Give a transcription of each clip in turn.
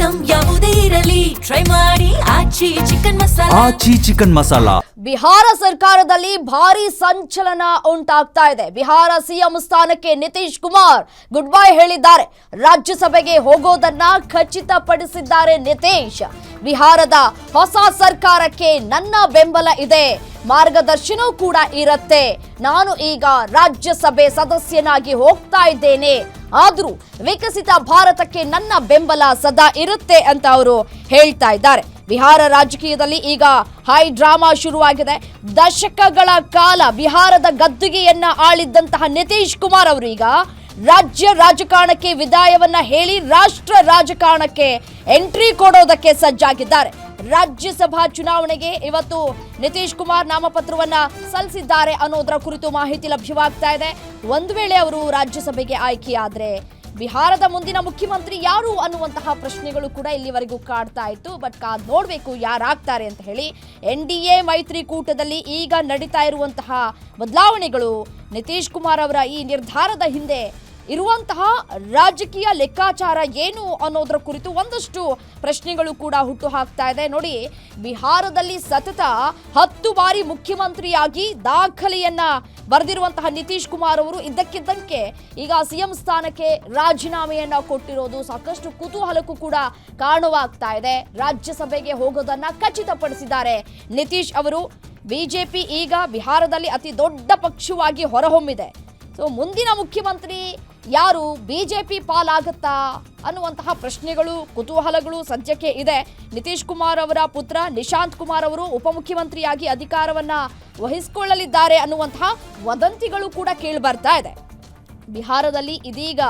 Item ಯಾವುದೇ ಇರಲಿ try ಮಾಡಿ ಆಚಿ ಚಿಕನ್ ಮಸಾಲಾ. ಬಿಹಾರ ಸರ್ಕಾರದಲ್ಲಿ ಭಾರಿ ಸಂಚಲನ ಉಂಟಾಗ್ತಾ ಇದೆ. ಬಿಹಾರ ಸಿಎಂ ಸ್ಥಾನಕ್ಕೆ ನಿತೀಶ್ ಕುಮಾರ್ ಗುಡ್ ಬೈ ಹೇಳಿದ್ದಾರೆ. ರಾಜ್ಯಸಭೆಗೆ ಹೋಗೋದನ್ನ ಖಚಿತಪಡಿಸಿದ್ದಾರೆ ನಿತೀಶ್. ಬಿಹಾರದ ಹೊಸ ಸರ್ಕಾರಕ್ಕೆ ನನ್ನ ಬೆಂಬಲ ಇದೆ, ಮಾರ್ಗದರ್ಶನ ಕೂಡ ಇರುತ್ತೆ. ನಾನು ಈಗ ರಾಜ್ಯಸಭೆ ಸದಸ್ಯನಾಗಿ ಹೋಗ್ತಾ ಇದ್ದೇನೆ, ಆದ್ರೂ ವಿಕಸಿತ ಭಾರತಕ್ಕೆ ನನ್ನ ಬೆಂಬಲ ಸದಾ ಇರುತ್ತೆ ಅಂತ ಅವರು ಹೇಳ್ತಾ ಇದ್ದಾರೆ. ಬಿಹಾರ ರಾಜಕೀಯದಲ್ಲಿ ಈಗ ಹೈ ಡ್ರಾಮಾ ಶುರುವಾಗಿದೆ. ದಶಕಗಳ ಕಾಲ ಬಿಹಾರದ ಗದ್ದುಗೆಯನ್ನ ಆಳಿದ್ದಂತಹ ನಿತೀಶ್ ಕುಮಾರ್ ಅವರು ಈಗ ರಾಜ್ಯ ರಾಜಕಾರಣಕ್ಕೆ ವಿದಾಯವನ್ನ ಹೇಳಿ ರಾಷ್ಟ್ರ ರಾಜಕಾರಣಕ್ಕೆ ಎಂಟ್ರಿ ಕೊಡೋದಕ್ಕೆ ಸಜ್ಜಾಗಿದ್ದಾರೆ. ರಾಜ್ಯಸಭಾ ಚುನಾವಣೆಗೆ ಇವತ್ತು ನಿತೀಶ್ ಕುಮಾರ್ ನಾಮಪತ್ರವನ್ನ ಸಲ್ಲಿಸಿದ್ದಾರೆ ಅನ್ನೋದರ ಕುರಿತು ಮಾಹಿತಿ ಲಭ್ಯವಾಗ್ತಾ ಇದೆ. ಒಂದು ವೇಳೆ ಅವರು ರಾಜ್ಯಸಭೆಗೆ ಆಯ್ಕೆಯಾದ್ರೆ ಬಿಹಾರದ ಮುಂದಿನ ಮುಖ್ಯಮಂತ್ರಿ ಯಾರು ಅನ್ನುವಂತಹ ಪ್ರಶ್ನೆಗಳು ಕೂಡ ಇಲ್ಲಿವರೆಗೂ ಕಾಡ್ತಾ ಇತ್ತು. ಬಟ್ ಕಾದ್ ನೋಡ್ಬೇಕು ಯಾರಾಗ್ತಾರೆ ಅಂತ ಹೇಳಿ. NDA ಮೈತ್ರಿಕೂಟದಲ್ಲಿ ಈಗ ನಡೀತಾ ಇರುವಂತಹ ಬದಲಾವಣೆಗಳು, ನಿತೀಶ್ ಕುಮಾರ್ ಅವರ ಈ ನಿರ್ಧಾರದ ಹಿಂದೆ ಇರುವಂತಹ ರಾಜಕೀಯ ಲೆಕ್ಕಾಚಾರ ಏನು ಅನ್ನೋದರ ಕುರಿತು ಒಂದಷ್ಟು ಪ್ರಶ್ನೆಗಳು ಕೂಡ ಹುಟ್ಟು ಹಾಕ್ತಾ ಇದೆ. ನೋಡಿ, ಬಿಹಾರದಲ್ಲಿ ಸತತ 10 ಬಾರಿ ಮುಖ್ಯಮಂತ್ರಿಯಾಗಿ ದಾಖಲೆಯನ್ನ ಬರೆದಿರುವಂತಹ ನಿತೀಶ್ ಕುಮಾರ್ ಅವರು ಇದ್ದಕ್ಕಿದ್ದಂತೆ ಈಗ ಸಿಎಂ ಸ್ಥಾನಕ್ಕೆ ರಾಜೀನಾಮೆಯನ್ನ ಕೊಟ್ಟಿರೋದು ಸಾಕಷ್ಟು ಕುತೂಹಲಕ್ಕೂ ಕೂಡ ಕಾರಣವಾಗ್ತಾ ಇದೆ. ರಾಜ್ಯಸಭೆಗೆ ಹೋಗೋದನ್ನ ಖಚಿತಪಡಿಸಿದ್ದಾರೆ ನಿತೀಶ್ ಅವರು. ಬಿಜೆಪಿ ಈಗ ಬಿಹಾರದಲ್ಲಿ ಅತಿ ದೊಡ್ಡ ಪಕ್ಷವಾಗಿ ಹೊರಹೊಮ್ಮಿದೆ. ಸೊ ಮುಂದಿನ ಮುಖ್ಯಮಂತ್ರಿ ಯಾರು, ಬಿಜೆಪಿ ಪಾಲಾಗುತ್ತಾ ಅನ್ನುವಂತಹ ಪ್ರಶ್ನೆಗಳು, ಕುತೂಹಲಗಳು ಸದ್ಯಕ್ಕೆ ಇದೆ. ನಿತೀಶ್ ಕುಮಾರ್ ಅವರ ಪುತ್ರ ನಿಶಾಂತ್ ಕುಮಾರ್ ಅವರು ಉಪಮುಖ್ಯಮಂತ್ರಿಯಾಗಿ ಅಧಿಕಾರವನ್ನ ವಹಿಸಿಕೊಳ್ಳಲಿದ್ದಾರೆ ಅನ್ನುವಂತಹ ವದಂತಿಗಳು ಕೂಡ ಕೇಳಿ ಬರ್ತಾ ಇದೆ. ಬಿಹಾರದಲ್ಲಿ ಇದೀಗ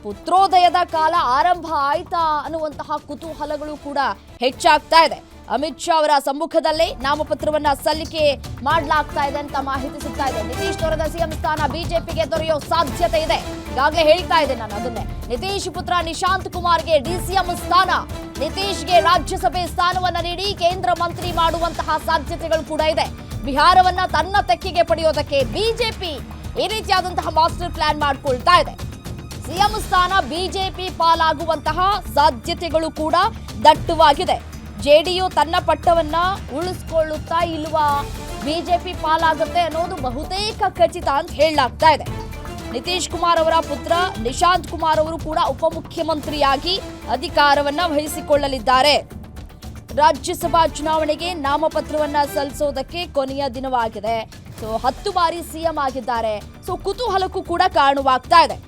ಪುತ್ರೋದಯದ ಕಾಲ ಆರಂಭ ಆಯ್ತಾ ಅನ್ನುವಂತಹ ಕುತೂಹಲಗಳು ಕೂಡ ಹೆಚ್ಚಾಗ್ತಾ ಇದೆ. ಅಮಿತ್ ಶಾ ಅವರ ಸಮ್ಮುಖದಲ್ಲೇ ನಾಮಪತ್ರವನ್ನ ಸಲ್ಲಿಕೆ ಮಾಡಲಾಗ್ತಾ ಇದೆ ಅಂತ ಮಾಹಿತಿ ಸಿಗ್ತಾ ಇದೆ. ನಿತೀಶ್ ದೊರೆದ ಸಿಎಂ ಸ್ಥಾನ ಬಿಜೆಪಿಗೆ ದೊರೆಯೋ ಸಾಧ್ಯತೆ ಇದೆ. ಈಗಾಗಲೇ ಹೇಳ್ತಾ ಇದ್ದೆ ನಾನು ಅದನ್ನೇ. ನಿತೀಶ್ ಪುತ್ರ ನಿಶಾಂತ್ ಕುಮಾರ್ಗೆ ಡಿಸಿಎಂ ಸ್ಥಾನ, ನಿತೀಶ್ಗೆ ರಾಜ್ಯಸಭೆ ಸ್ಥಾನವನ್ನ ನೀಡಿ ಕೇಂದ್ರ ಮಂತ್ರಿ ಮಾಡುವಂತಹ ಸಾಧ್ಯತೆಗಳು ಕೂಡ ಇದೆ. ಬಿಹಾರವನ್ನ ತನ್ನ ತೆಕ್ಕೆಗೆ ಪಡೆಯೋದಕ್ಕೆ ಬಿಜೆಪಿ ಈ ರೀತಿಯಾದಂತಹ ಮಾಸ್ಟರ್ ಪ್ಲಾನ್ ಮಾಡಿಕೊಳ್ತಾ ಇದೆ. ಸಿಎಂ ಸ್ಥಾನ ಬಿಜೆಪಿ ಪಾಲಾಗುವಂತಹ ಸಾಧ್ಯತೆಗಳು ಕೂಡ ದಟ್ಟವಾಗಿದೆ. ಜೆಡಿಯು ತನ್ನ ಪಟ್ಟವನ್ನ ಉಳಿಸ್ಕೊಳ್ಳುತ್ತಾ ಇಲ್ವಾ, ಬಿಜೆಪಿ ಪಾಲಾಗುತ್ತೆ ಅನ್ನೋದು ಬಹುತೇಕ ಖಚಿತ ಅಂತ ಹೇಳಲಾಗ್ತಾ ಇದೆ. ನಿತೀಶ್ ಕುಮಾರ್ ಅವರ ಪುತ್ರ ನಿಶಾಂತ್ ಕುಮಾರ್ ಅವರು ಕೂಡ ಉಪಮುಖ್ಯಮಂತ್ರಿಯಾಗಿ ಅಧಿಕಾರವನ್ನ ವಹಿಸಿಕೊಳ್ಳಲಿದ್ದಾರೆ. ರಾಜ್ಯಸಭಾ ಚುನಾವಣೆಗೆ ನಾಮಪತ್ರವನ್ನ ಸಲ್ಲಿಸೋದಕ್ಕೆ ಕೊನೆಯ ದಿನವಾಗಿದೆ. ಸೊ 10 ಬಾರಿ ಸಿಎಂ ಆಗಿದ್ದಾರೆ. ಸೊ ಕುತೂಹಲಕ್ಕೂ ಕೂಡ ಕಾರಣವಾಗ್ತಾ ಇದೆ.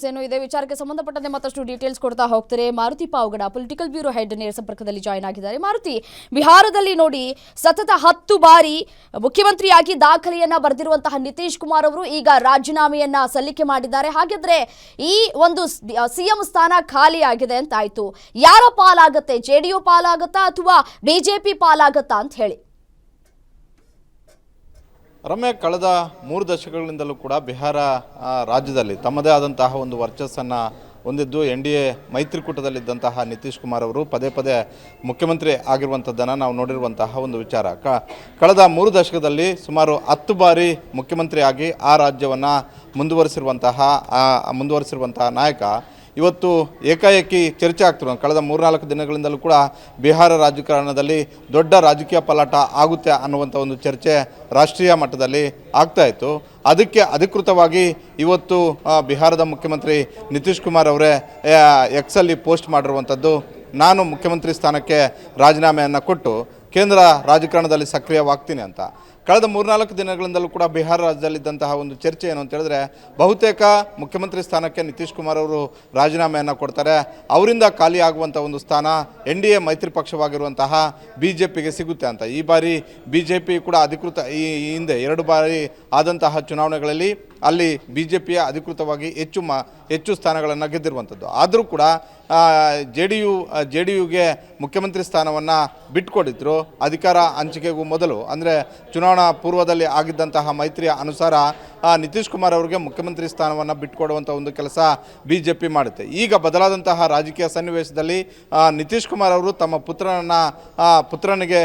ಏನು ಇದೇ ವಿಚಾರಕ್ಕೆ ಸಂಬಂಧಪಟ್ಟಂತೆ ಮತ್ತಷ್ಟು ಡೀಟೇಲ್ಸ್ ಕೊಡ್ತಾ ಹೋಗ್ತಾರೆ Maruti Pavagada, political bureau head ನೇರ ಸಂಪರ್ಕದಲ್ಲಿ ಜಾಯ್ನ್ ಆಗಿದ್ದಾರೆ. ಮಾರುತಿ, ಬಿಹಾರದಲ್ಲಿ ನೋಡಿ ಸತತ 10 ಬಾರಿ ಮುಖ್ಯಮಂತ್ರಿಯಾಗಿ ದಾಖಲೆಯನ್ನ ಬರೆದಿರುವಂತಹ ನಿತೀಶ್ ಕುಮಾರ್ ಅವರು ಈಗ ರಾಜೀನಾಮೆಯನ್ನ ಸಲ್ಲಿಕೆ ಮಾಡಿದ್ದಾರೆ. ಹಾಗಿದ್ರೆ ಈ ಒಂದು ಸಿಎಂ ಸ್ಥಾನ ಖಾಲಿ ಆಗಿದೆ ಅಂತ ಆಯ್ತು. ಯಾರ ಪಾಲಾಗತ್ತೆ, ಜೆಡಿಯು ಪಾಲಾಗತ್ತಾ ಅಥವಾ ಬಿಜೆಪಿ ಪಾಲಾಗತ್ತಾ ಅಂತ ಹೇಳಿ? ರಮ್ಯ, ಕಳೆದ 3 ದಶಕಗಳಿಂದಲೂ ಕೂಡ ಬಿಹಾರ ರಾಜ್ಯದಲ್ಲಿ ತಮ್ಮದೇ ಆದಂತಹ ಒಂದು ವರ್ಚಸ್ಸನ್ನು ಹೊಂದಿದ್ದು NDA ಮೈತ್ರಿಕೂಟದಲ್ಲಿದ್ದಂತಹ ನಿತೀಶ್ ಕುಮಾರ್ ಅವರು ಪದೇ ಪದೇ ಮುಖ್ಯಮಂತ್ರಿ ಆಗಿರುವಂಥದ್ದನ್ನು ನಾವು ನೋಡಿರುವಂತಹ ಒಂದು ವಿಚಾರ. ಕಳೆದ 3 ದಶಕದಲ್ಲಿ ಸುಮಾರು 10 ಬಾರಿ ಮುಖ್ಯಮಂತ್ರಿಯಾಗಿ ಆ ರಾಜ್ಯವನ್ನು ಮುಂದುವರಿಸಿರುವಂತಹ ನಾಯಕ ಇವತ್ತು ಏಕಾಏಕಿ ಚರ್ಚೆ ಆಗ್ತಿರೋ ಕಳೆದ 3-4 ದಿನಗಳಿಂದಲೂ ಕೂಡ ಬಿಹಾರ ರಾಜಕಾರಣದಲ್ಲಿ ದೊಡ್ಡ ರಾಜಕೀಯ ಪಲಾಟ ಆಗುತ್ತೆ ಅನ್ನುವಂಥ ಒಂದು ಚರ್ಚೆ ರಾಷ್ಟ್ರೀಯ ಮಟ್ಟದಲ್ಲಿ ಆಗ್ತಾ ಇತ್ತು. ಅದಕ್ಕೆ ಅಧಿಕೃತವಾಗಿ ಇವತ್ತು ಬಿಹಾರದ ಮುಖ್ಯಮಂತ್ರಿ ನಿತೀಶ್ ಕುಮಾರ್ ಅವರೇ ಎಕ್ಸಲ್ಲಿ ಪೋಸ್ಟ್ ಮಾಡಿರುವಂಥದ್ದು, ನಾನು ಮುಖ್ಯಮಂತ್ರಿ ಸ್ಥಾನಕ್ಕೆ ರಾಜೀನಾಮೆಯನ್ನು ಕೊಟ್ಟು ಕೇಂದ್ರ ರಾಜಕಾರಣದಲ್ಲಿ ಸಕ್ರಿಯವಾಗ್ತೀನಿ ಅಂತ. ಕಳೆದ 3-4 ದಿನಗಳಿಂದಲೂ ಕೂಡ ಬಿಹಾರ ರಾಜ್ಯದಲ್ಲಿದ್ದಂತಹ ಒಂದು ಚರ್ಚೆ ಏನು ಅಂತ ಹೇಳಿದ್ರೆ, ಬಹುತೇಕ ಮುಖ್ಯಮಂತ್ರಿ ಸ್ಥಾನಕ್ಕೆ ನಿತೀಶ್ ಕುಮಾರ್ ಅವರು ರಾಜೀನಾಮೆಯನ್ನು ಕೊಡ್ತಾರೆ, ಅವರಿಂದ ಖಾಲಿ ಆಗುವಂಥ ಒಂದು ಸ್ಥಾನ NDA ಮೈತ್ರಿ ಪಕ್ಷವಾಗಿರುವಂತಹ ಬಿಜೆಪಿಗೆ ಸಿಗುತ್ತೆ ಅಂತ. ಈ ಬಾರಿ ಬಿಜೆಪಿ ಕೂಡ ಅಧಿಕೃತ ಈ ಹಿಂದೆ 2 ಬಾರಿ ಆದಂತಹ ಚುನಾವಣೆಗಳಲ್ಲಿ ಅಲ್ಲಿ ಬಿಜೆಪಿಯ ಅಧಿಕೃತವಾಗಿ ಹೆಚ್ಚು ಸ್ಥಾನಗಳನ್ನು ಗೆದ್ದಿರುವಂಥದ್ದು. ಆದರೂ ಕೂಡ ಜೆಡಿಯುಗೆ ಮುಖ್ಯಮಂತ್ರಿ ಸ್ಥಾನವನ್ನು ಬಿಟ್ಟುಕೊಟ್ಟಿದ್ರು. ಅಧಿಕಾರ ಹಂಚಿಕೆಗೂ ಮೊದಲು ಅಂದರೆ ಚುನಾವಣೆ ಚುನಾವಣಾ ಪೂರ್ವದಲ್ಲಿ ಆಗಿದ್ದಂತಹ ಮೈತ್ರಿಯ ಅನುಸಾರ ನಿತೀಶ್ ಕುಮಾರ್ ಅವರಿಗೆ ಮುಖ್ಯಮಂತ್ರಿ ಸ್ಥಾನವನ್ನು ಬಿಟ್ಟುಕೊಡುವಂಥ ಒಂದು ಕೆಲಸ BJP ಮಾಡುತ್ತೆ. ಈಗ ಬದಲಾದಂತಹ ರಾಜಕೀಯ ಸನ್ನಿವೇಶದಲ್ಲಿ ನಿತೀಶ್ ಕುಮಾರ್ ಅವರು ತಮ್ಮ ಪುತ್ರನಿಗೆ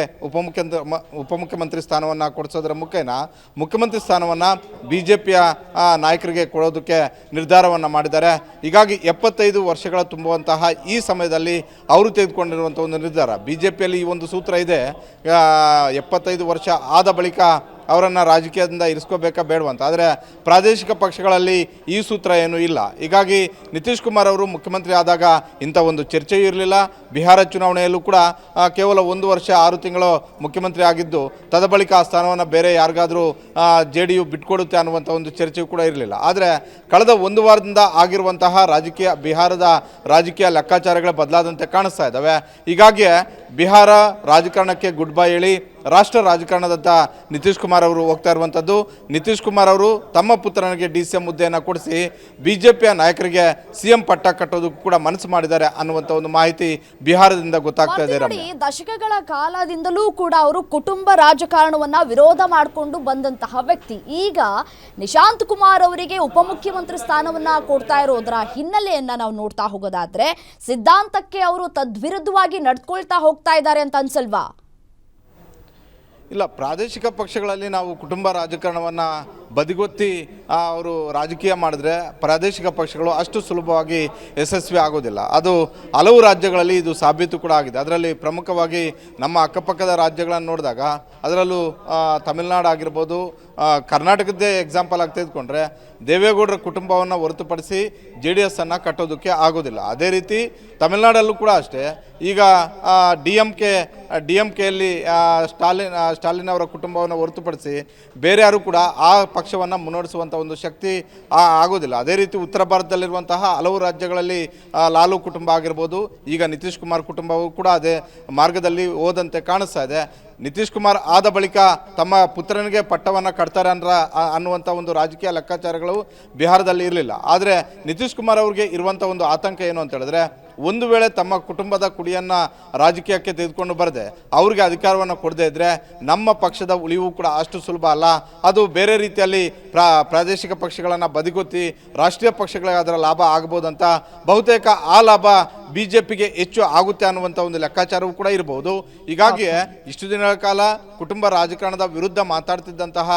ಉಪಮುಖ್ಯಮಂತ್ರಿ ಸ್ಥಾನವನ್ನು ಕೊಡಿಸೋದರ ಮುಖೇನ ಮುಖ್ಯಮಂತ್ರಿ ಸ್ಥಾನವನ್ನು BJPಯ ನಾಯಕರಿಗೆ ಕೊಡೋದಕ್ಕೆ ನಿರ್ಧಾರವನ್ನು ಮಾಡಿದ್ದಾರೆ. ಹೀಗಾಗಿ 75 ವರ್ಷಗಳ ತುಂಬುವಂತಹ ಈ ಸಮಯದಲ್ಲಿ ಅವರು ತೆಗೆದುಕೊಂಡಿರುವಂಥ ಒಂದು ನಿರ್ಧಾರ. BJPಯಲ್ಲಿ ಈ ಒಂದು ಸೂತ್ರ ಇದೆ, 75 ವರ್ಷ ಆದ ಬಳಿಕ ಅವರನ್ನು ರಾಜಕೀಯದಿಂದ ಇರಿಸ್ಕೋಬೇಕಾ ಬೇಡವಂತ. ಆದರೆ ಪ್ರಾದೇಶಿಕ ಪಕ್ಷಗಳಲ್ಲಿ ಈ ಸೂತ್ರ ಏನೂ ಇಲ್ಲ. ಹೀಗಾಗಿ ನಿತೀಶ್ ಕುಮಾರ್ ಅವರು ಮುಖ್ಯಮಂತ್ರಿ ಆದಾಗ ಇಂಥ ಒಂದು ಚರ್ಚೆಯೂ ಇರಲಿಲ್ಲ. ಬಿಹಾರ ಚುನಾವಣೆಯಲ್ಲೂ ಕೂಡ ಕೇವಲ 1 ವರ್ಷ 6 ತಿಂಗಳು ಮುಖ್ಯಮಂತ್ರಿ ಆಗಿದ್ದು ತದಬಳಿಕ ಆ ಸ್ಥಾನವನ್ನು ಬೇರೆ ಯಾರಿಗಾದರೂ JDU ಬಿಟ್ಕೊಡುತ್ತೆ ಅನ್ನುವಂಥ ಒಂದು ಚರ್ಚೆಯೂ ಕೂಡ ಇರಲಿಲ್ಲ. ಆದರೆ ಕಳೆದ 1 ವಾರದಿಂದ ಆಗಿರುವಂತಹ ಬಿಹಾರದ ರಾಜಕೀಯ ಲೆಕ್ಕಾಚಾರಗಳೇ ಬದಲಾದಂತೆ ಕಾಣಿಸ್ತಾ ಇದ್ದಾವೆ. ಹೀಗಾಗಿ ಬಿಹಾರ ರಾಜಕಾರಣಕ್ಕೆ ಗುಡ್ ಬೈ ಹೇಳಿ ರಾಷ್ಟ್ರ ರಾಜಕಾರಣದತ್ತ ನಿತೀಶ್ ಕುಮಾರ್ ಅವರು ಹೋಗ್ತಾ ಇರುವಂಥದ್ದು. ನಿತೀಶ್ ಕುಮಾರ್ ಅವರು ತಮ್ಮ ಪುತ್ರನಿಗೆ DCM ಹುದ್ದೆಯನ್ನು ಕೊಡಿಸಿ BJPಯ ನಾಯಕರಿಗೆ CM ಪಟ್ಟ ಕಟ್ಟೋದಕ್ಕೂ ಕೂಡ ಮನಸ್ಸು ಮಾಡಿದ್ದಾರೆ ಅನ್ನುವಂಥ ಒಂದು ಮಾಹಿತಿ ಬಿಹಾರದಿಂದ ಗೊತ್ತಾಗ್ತಾ ಇದೆ. ದಶಕಗಳ ಕಾಲದಿಂದಲೂ ಕೂಡ ಅವರು ಕುಟುಂಬ ರಾಜಕಾರಣವನ್ನ ವಿರೋಧ ಮಾಡಿಕೊಂಡು ಬಂದಂತಹ ವ್ಯಕ್ತಿ. ಈಗ ನಿಶಾಂತ್ ಕುಮಾರ್ ಅವರಿಗೆ ಉಪಮುಖ್ಯಮಂತ್ರಿ ಸ್ಥಾನವನ್ನ ಕೊಡ್ತಾ ಇರೋದರ ಹಿನ್ನೆಲೆಯನ್ನ ನಾವು ನೋಡ್ತಾ ಹೋಗೋದಾದ್ರೆ ಸಿದ್ಧಾಂತಕ್ಕೆ ಅವರು ತದ್ವಿರುದ್ಧವಾಗಿ ನಡ್ಕೊಳ್ತಾ ಹೋಗ್ತಾ ಇದ್ದಾರೆ ಅಂತ ಅನ್ಸಲ್ವಾ? ಇಲ್ಲ, ಪ್ರಾದೇಶಿಕ ಪಕ್ಷಗಳಲ್ಲಿ ನಾವು ಕುಟುಂಬ ರಾಜಕಾರಣವನ್ನು ಬದಿಗೊತ್ತಿ ಅವರು ರಾಜಕೀಯ ಮಾಡಿದ್ರೆ ಪ್ರಾದೇಶಿಕ ಪಕ್ಷಗಳು ಅಷ್ಟು ಸುಲಭವಾಗಿ ಯಶಸ್ವಿ ಆಗೋದಿಲ್ಲ. ಅದು ಹಲವು ರಾಜ್ಯಗಳಲ್ಲಿ ಇದು ಸಾಬೀತು ಕೂಡ ಆಗಿದೆ. ಅದರಲ್ಲಿ ಪ್ರಮುಖವಾಗಿ ನಮ್ಮ ಅಕ್ಕಪಕ್ಕದ ರಾಜ್ಯಗಳನ್ನು ನೋಡಿದಾಗ ಅದರಲ್ಲೂ ತಮಿಳುನಾಡು ಆಗಿರ್ಬೋದು, ಕರ್ನಾಟಕದ್ದೇ ಎಕ್ಸಾಂಪಲ್ ಆಗಿ ತೆಗೆದುಕೊಂಡ್ರೆ ದೇವೇಗೌಡರ ಕುಟುಂಬವನ್ನು ಹೊರತುಪಡಿಸಿ JDS ಅನ್ನು ಕಟ್ಟೋದಕ್ಕೆ ಆಗೋದಿಲ್ಲ. ಅದೇ ರೀತಿ ತಮಿಳುನಾಡಲ್ಲೂ ಕೂಡ ಅಷ್ಟೇ. ಈಗ DMKಯಲ್ಲಿ ಸ್ಟಾಲಿನ್ ಅವರ ಕುಟುಂಬವನ್ನು ಹೊರತುಪಡಿಸಿ ಬೇರೆ ಯಾರು ಕೂಡ ಆ ಪಕ್ಷವನ್ನು ಮುನ್ನಡೆಸುವಂಥ ಒಂದು ಶಕ್ತಿ ಆಗೋದಿಲ್ಲ. ಅದೇ ರೀತಿ ಉತ್ತರ ಭಾರತದಲ್ಲಿರುವಂತಹ ಹಲವು ರಾಜ್ಯಗಳಲ್ಲಿ ಲಾಲು ಕುಟುಂಬ ಆಗಿರ್ಬೋದು, ಈಗ ನಿತೀಶ್ ಕುಮಾರ್ ಕುಟುಂಬವೂ ಕೂಡ ಅದೇ ಮಾರ್ಗದಲ್ಲಿ ಹೋದಂತೆ ಕಾಣಿಸ್ತಾ ಇದೆ. ನಿತೀಶ್ ಕುಮಾರ್ ಆದ ಬಳಿಕ ತಮ್ಮ ಪುತ್ರನಿಗೆ ಪಟ್ಟವನ್ನು ಕಟ್ತಾರೆ ಅನ್ನುವಂಥ ಒಂದು ರಾಜಕೀಯ ಲೆಕ್ಕಾಚಾರಗಳು ಬಿಹಾರದಲ್ಲಿ ಇರಲಿಲ್ಲ. ಆದರೆ ನಿತೀಶ್ ಕುಮಾರ್ ಅವ್ರಿಗೆ ಇರುವಂಥ ಒಂದು ಆತಂಕ ಏನು ಅಂತ ಹೇಳಿದ್ರೆ, ಒಂದು ವೇಳೆ ತಮ್ಮ ಕುಟುಂಬದ ಕುಡಿಯನ್ನು ರಾಜಕೀಯಕ್ಕೆ ತೆಗೆದುಕೊಂಡು ಬರದೆ ಅವ್ರಿಗೆ ಅಧಿಕಾರವನ್ನು ಕೊಡದೇ ಇದ್ದರೆ ನಮ್ಮ ಪಕ್ಷದ ಉಳಿವು ಕೂಡ ಅಷ್ಟು ಸುಲಭ ಅಲ್ಲ. ಅದು ಬೇರೆ ರೀತಿಯಲ್ಲಿ ಪ್ರಾದೇಶಿಕ ಪಕ್ಷಗಳನ್ನು ಬದಿಗೊತ್ತಿ ರಾಷ್ಟ್ರೀಯ ಪಕ್ಷಗಳಿಗೆ ಅದರ ಲಾಭ ಆಗ್ಬೋದಂತ, ಬಹುತೇಕ ಆ ಲಾಭ BJPಗೆ ಹೆಚ್ಚು ಆಗುತ್ತೆ ಅನ್ನುವಂಥ ಒಂದು ಲೆಕ್ಕಾಚಾರವೂ ಕೂಡ ಇರಬಹುದು. ಹೀಗಾಗಿ ಇಷ್ಟು ದಿನಗಳ ಕಾಲ ಕುಟುಂಬ ರಾಜಕಾರಣದ ವಿರುದ್ಧ ಮಾತಾಡ್ತಿದ್ದಂತಹ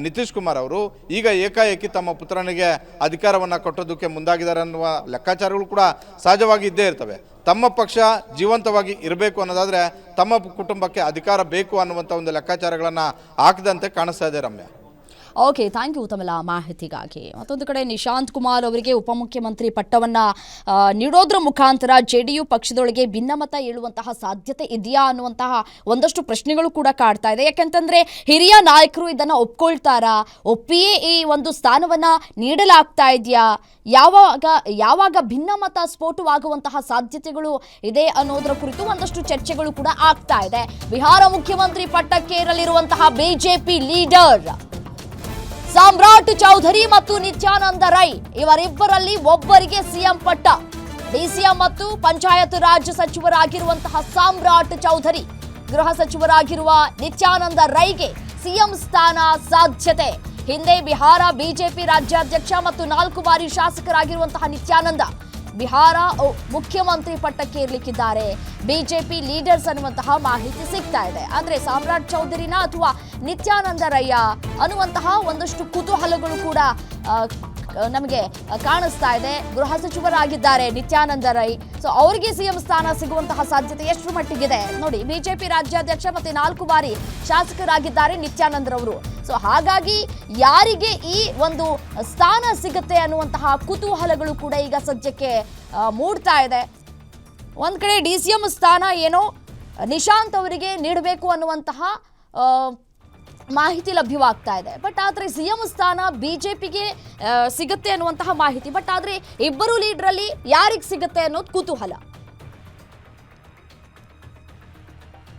ನಿತೀಶ್ ಕುಮಾರ್ ಅವರು ಈಗ ಏಕಾಏಕಿ ತಮ್ಮ ಪುತ್ರನಿಗೆ ಅಧಿಕಾರವನ್ನು ಕೊಟ್ಟೋದಕ್ಕೆ ಮುಂದಾಗಿದ್ದಾರೆ ಅನ್ನುವ ಲೆಕ್ಕಾಚಾರಗಳು ಕೂಡ ಸಹಜವಾಗಿ ಇದ್ದೇ ಇರ್ತವೆ. ತಮ್ಮ ಪಕ್ಷ ಜೀವಂತವಾಗಿ ಇರಬೇಕು ಅನ್ನೋದಾದರೆ ತಮ್ಮ ಕುಟುಂಬಕ್ಕೆ ಅಧಿಕಾರ ಬೇಕು ಅನ್ನುವಂಥ ಒಂದು ಲೆಕ್ಕಾಚಾರಗಳನ್ನು ಹಾಕಿದಂತೆ ಕಾಣಿಸ್ತಾ ಇದೆ. ರಮ್ಯಾ, ಓಕೆ, ಥ್ಯಾಂಕ್ ಯು ತಮ್ಮೆಲ್ಲ ಮಾಹಿತಿಗಾಗಿ. ಮತ್ತೊಂದು ಕಡೆ ನಿಶಾಂತ್ ಕುಮಾರ್ ಅವರಿಗೆ ಉಪಮುಖ್ಯಮಂತ್ರಿ ಪಟ್ಟವನ್ನು ನೀಡೋದ್ರ ಮುಖಾಂತರ JDU ಪಕ್ಷದೊಳಗೆ ಭಿನ್ನಮತ ಏಳುವಂತಹ ಸಾಧ್ಯತೆ ಇದೆಯಾ ಅನ್ನುವಂತಹ ಒಂದಷ್ಟು ಪ್ರಶ್ನೆಗಳು ಕೂಡ ಕಾಡ್ತಾ ಇದೆ. ಯಾಕೆಂತಂದ್ರೆ ಹಿರಿಯ ನಾಯಕರು ಇದನ್ನು ಒಪ್ಕೊಳ್ತಾರಾ, ಒಪ್ಪಿಯೇ ಈ ಒಂದು ಸ್ಥಾನವನ್ನು ನೀಡಲಾಗ್ತಾ ಇದೆಯಾ, ಯಾವಾಗ ಭಿನ್ನಮತ ಸ್ಫೋಟವಾಗುವಂತಹ ಸಾಧ್ಯತೆಗಳು ಇದೆ ಅನ್ನೋದರ ಕುರಿತು ಒಂದಷ್ಟು ಚರ್ಚೆಗಳು ಕೂಡ ಆಗ್ತಾ ಇದೆ. ಬಿಹಾರ ಮುಖ್ಯಮಂತ್ರಿ ಪಟ್ಟಕ್ಕೆ ಏರಲಿರುವಂತಹ BJP ಲೀಡರ್ ಸಾಮ್ರಾಟ್ ಚೌಧರಿ ಮತ್ತು ನಿತ್ಯಾನಂದ ರೈ, ಇವರಿಬ್ಬರಲ್ಲಿ ಒಬ್ಬರಿಗೆ CM ಪಟ್ಟ. DCM ಮತ್ತು ಪಂಚಾಯತ್ ರಾಜ್ ಸಚಿವರಾಗಿರುವಂತಹ ಸಾಮ್ರಾಟ್ ಚೌಧರಿ, ಗೃಹ ಸಚಿವರಾಗಿರುವ ನಿತ್ಯಾನಂದ ರೈಗೆ CM ಸ್ಥಾನ ಸಾಧ್ಯತೆ. ಹಿಂದೆ ಬಿಹಾರ BJP ರಾಜ್ಯಾಧ್ಯಕ್ಷ ಮತ್ತು 4 ಬಾರಿ ಶಾಸಕರಾಗಿರುವಂತಹ ನಿತ್ಯಾನಂದ ಬಿಹಾರ ಮುಖ್ಯಮಂತ್ರಿ ಪಟ್ಟಕ್ಕೆ ಇರ್ಲಿಕ್ಕಿದ್ದಾರೆ BJP ಲೀಡರ್ಸ್ ಅನ್ನುವಂತಹ ಮಾಹಿತಿ ಸಿಗ್ತಾ ಇದೆ. ಅಂದ್ರೆ ಸಾಮ್ರಾಟ್ ಚೌಧರಿನ ಅಥವಾ ನಿತ್ಯಾನಂದ ರಯ್ಯ ಅನ್ನುವಂತಹ ಒಂದಷ್ಟು ಕುತೂಹಲಗಳು ಕೂಡ ನಮಗೆ ಕಾಣಿಸ್ತಾ ಇದೆ. ಗೃಹ ಸಚಿವರಾಗಿದ್ದಾರೆ ನಿತ್ಯಾನಂದ ರೈ, ಸೊ ಅವರಿಗೆ CM ಸ್ಥಾನ ಸಿಗುವಂತಹ ಸಾಧ್ಯತೆ ಎಷ್ಟು ಮಟ್ಟಿಗಿದೆ ನೋಡಿ. BJP ರಾಜ್ಯಾಧ್ಯಕ್ಷ ಮತ್ತೆ 4 ಬಾರಿ ಶಾಸಕರಾಗಿದ್ದಾರೆ ನಿತ್ಯಾನಂದರವರು. ಸೊ ಹಾಗಾಗಿ ಯಾರಿಗೆ ಈ ಒಂದು ಸ್ಥಾನ ಸಿಗುತ್ತೆ ಅನ್ನುವಂತಹ ಕುತೂಹಲಗಳು ಕೂಡ ಈಗ ಸದ್ಯಕ್ಕೆ ಮೂಡ್ತಾ ಇದೆ. ಒಂದ್ ಕಡೆ DCM ಸ್ಥಾನ ಏನೋ ನಿಶಾಂತ್ ಅವರಿಗೆ ನೀಡಬೇಕು ಅನ್ನುವಂತಹ ಮಾಹಿತಿ ಲಭ್ಯವಾಗ್ತಾ ಇದೆ. ಬಟ್ ಆದರೆ CM ಸ್ಥಾನ BJPಗೆ ಸಿಗುತ್ತೆ ಅನ್ನುವಂತಹ ಮಾಹಿತಿ. ಬಟ್ ಆದರೆ ಇಬ್ಬರು ಲೀಡ್ರಲ್ಲಿ ಯಾರಿಗೆ ಸಿಗುತ್ತೆ ಅನ್ನೋದು ಕುತೂಹಲ.